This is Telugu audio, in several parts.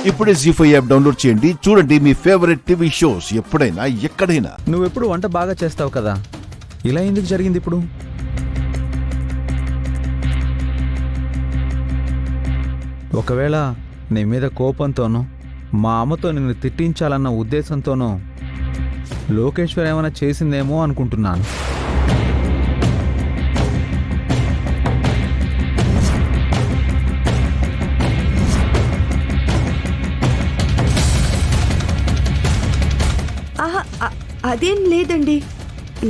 ఇప్పుడే జీ5 యాప్ డౌన్లోడ్ చేయండి. చూడండి మీ ఫేవరెట్ టీవీ షోస్ ఎప్పుడైనా ఎక్కడైనా. నువ్వెప్పుడు వంట బాగా చేస్తావు కదా, ఇలా ఎందుకు జరిగింది ఇప్పుడు? ఒకవేళ నీ మీద కోపంతోనో మా అమ్మతో నిన్ను తిట్టించాలన్న ఉద్దేశంతోనో లోకేశ్వర్ ఏమైనా చేసిందేమో అనుకుంటున్నాను. అదేం లేదండి.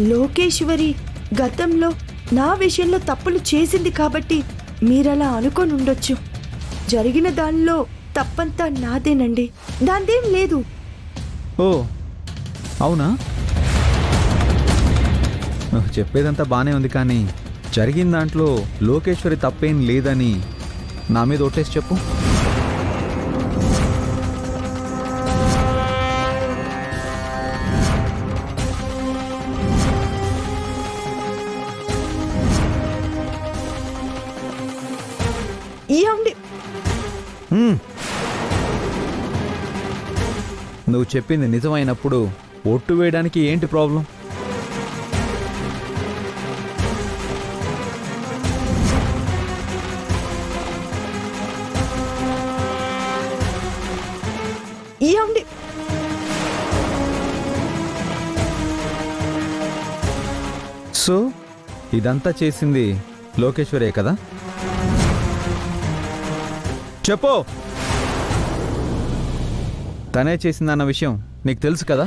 లోకేశ్వరి గతంలో నా విషయంలో తప్పులు చేసింది కాబట్టి మీరలా అనుకొని ఉండొచ్చు. జరిగిన దానిలో తప్పంతా నాదేనండి, దాందేం లేదు. ఓ అవునా? నువ్వు చెప్పేదంతా బానే ఉంది, కానీ జరిగిన దాంట్లో లోకేశ్వరి తప్పేం లేదని నా మీద ఒట్టేసి చెప్పు. నువ్వు చెప్పింది నిజమైనప్పుడు ఒట్టు వేయడానికి ఏంటి ప్రాబ్లం? సో ఇదంతా చేసింది లోకేశ్వరే కదా? చెప్పు. తనే చేసిందన్న విషయం నీకు తెలుసు కదా?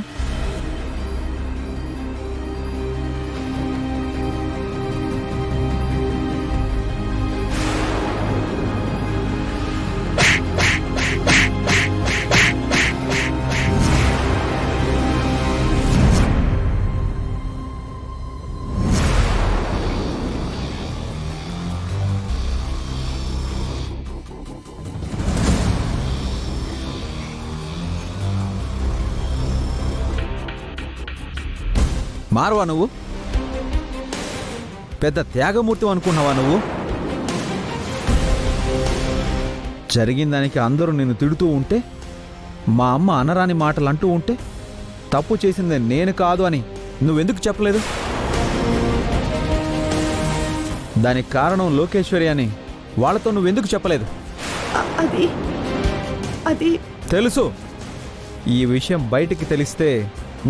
మారవా నువ్వు? పెద్ద త్యాగమూర్తి అనుకున్నావా నువ్వు? జరిగిన దానికి అందరూ నిన్ను తిడుతూ ఉంటే, మా అమ్మ అనరాని మాటలు అంటూ ఉంటే, తప్పు చేసింది నేను కాదు అని నువ్వెందుకు చెప్పలేదు? దానికి కారణం లోకేశ్వరి అని వాళ్ళతో నువ్వెందుకు చెప్పలేదు? అది తెలుసు. ఈ విషయం బయటికి తెలిస్తే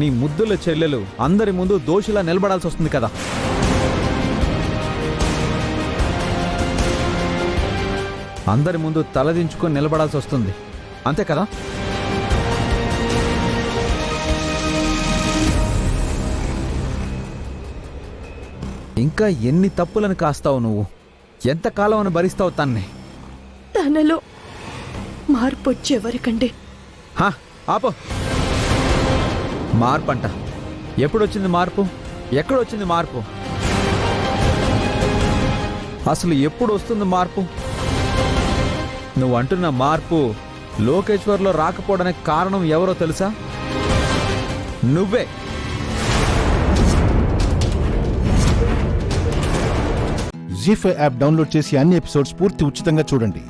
నీ ముద్దుల చెల్లెలు అందరి ముందు దోషిలా నిలబడాల్సి వస్తుంది కదా. అందరి ముందు తలదించుకొని నిలబడాల్సి వస్తుంది, అంతే కదా? ఇంకా ఎన్ని తప్పులను కాస్తావు నువ్వు? ఎంతకాలం అని భరిస్తావు తన్ని? తనలో మార్పు వచ్చేవరకండి. ఆపో. మార్పు అంట. ఎప్పుడొచ్చింది మార్పు? ఎక్కడొచ్చింది మార్పు? అసలు ఎప్పుడు వస్తుంది మార్పు? నువ్వు అంటున్న మార్పు లోకేశ్వర్లో రాకపోవడానికి కారణం ఎవరో తెలుసా? నువ్వే. జీ5 యాప్ డౌన్లోడ్ చేసి అన్ని ఎపిసోడ్స్ పూర్తి ఉచితంగా చూడండి.